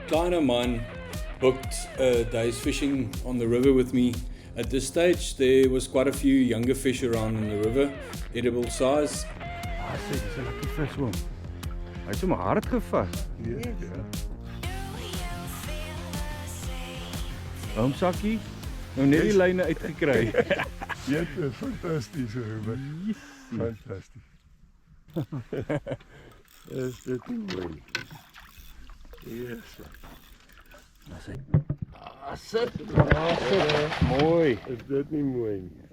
client of mine booked a day's fishing on the river with me. At this stage, there was quite a few younger fish around in the river, edible size. Ah, sê, dis 'n lekker vis oom. Hy het sommer hard gevat. Ja. Oom Sakkie, nou net die lyne uitgekry. Ja, dit is fantasties, Ruben. Fantasties. Is dit nie mooi? Yes. Dis hy. Sit. Mooi. Is dit nie mooi nie?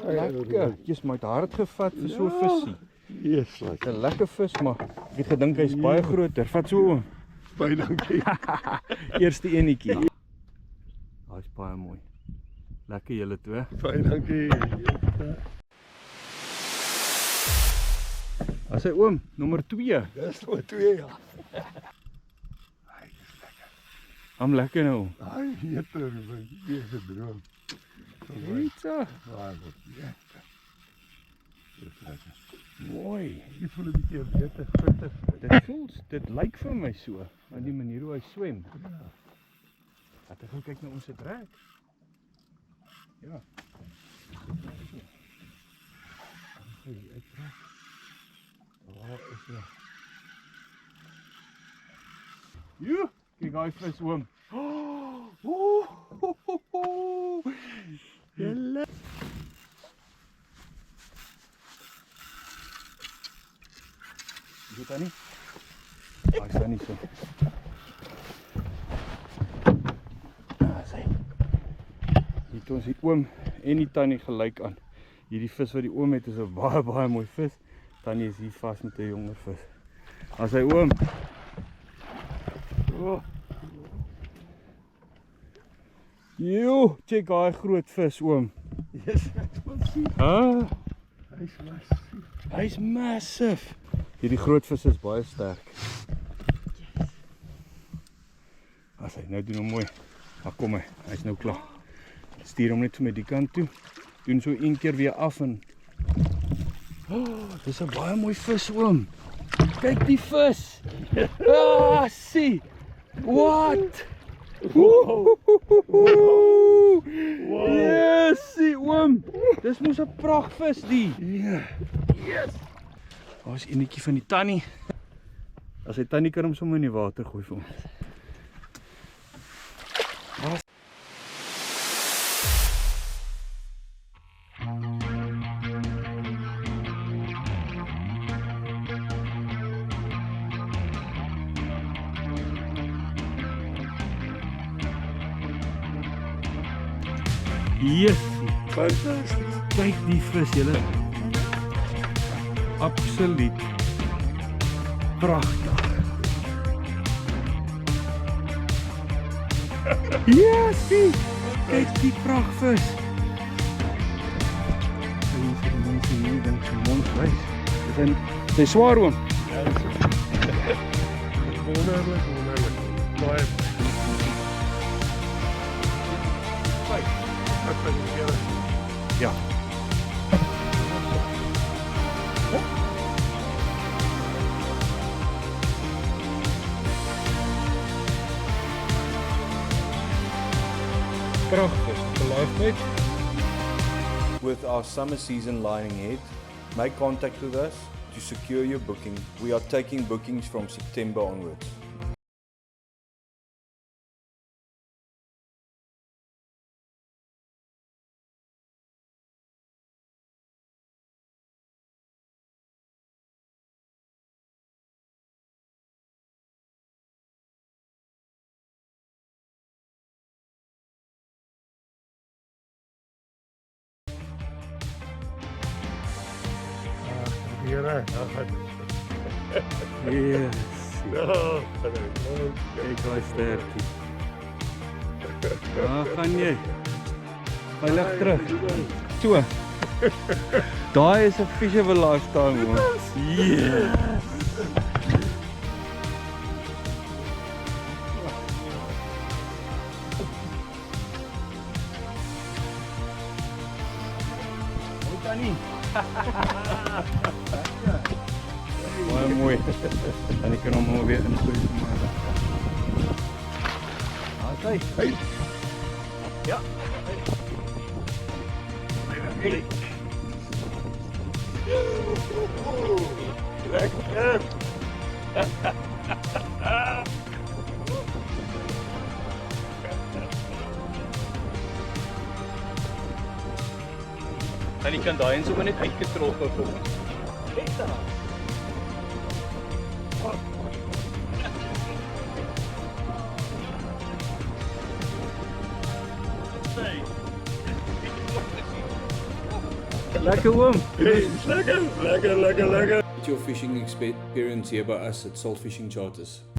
Lekker. Jy's my hard gevat vir so 'n visie. Yes, Dis 'n lekker vis, maar ek het gedink hy's baie groter. Vat so oom. baie dankie. Eerste enetjie. Hy's baie mooi. Lekker julle twee. Baie dankie. As hy oom, nommer 2. Dis nou 2 ja. Hom lekker nou. Ai, jeter, Ruben. Dis 'n droom. Eetsa. Waar word jy? Dis lekker. Mooi. Ek voel 'n bietjie beter, fitter. Dit lyk vir my so, aan die manier hoe hy swem. Laat ek gou kyk na ons se trek. Ja. Waar is hy? Jo, kyk hy vis oom. Julle. Is dit nie? Hy staan nie so. Sê. Hier ons die oom en die tannie gelyk aan. Hierdie vis wat die oom het is 'n baie mooi vis. Tannie is hier vas met 'n jonger vis. As hy oom. Oh. Jo, check daai groot vis oom. Yes, ek wil sien. Hæ? Hy's massief. Hy's massive. Hierdie groot vis is baie sterk. As hy nou doen hom mooi. Maar kom hy, hy's nou klaar. Stuur hom net so met die kant toe. Doen so een keer weer af en dis 'n baie mooi vis oom. Kyk die vis. Ah, sien. What? Wow. Yes, sien oom. Dis mos 'n pragtvis die. Ja. Yes. Daar's enetjie van die tannie. As hy tannie kan hom sommer in die water gooi vir ons. Yes, Fantasties. kyk die vis julle. Absoluut pragtig. Yes, kyk die pragtvis. Mense hier dink sy mond wys. Dis swaar oom. Wonderlik. Baie. Ja. Pragtig, beleefdheid. With our summer season lying ahead, make contact with us to secure your booking. We are taking bookings from September onwards. Here, Yes. oh, Kyk daai sterkie. Waar gaan jy? Hy lig terug. So. Daai is 'n fish of a lifetime hoor. Yes. Tannie. Baie mooi. Dan kan hom weer ingooi vir my. Hey. Hey. Ja. Hey. Lekker. En die kan daai en sommer net uitgetrok word vir ons. Beta. Lekker oom. Hey, lekker. Your fishing experience here by us at Salt Fishing Charters.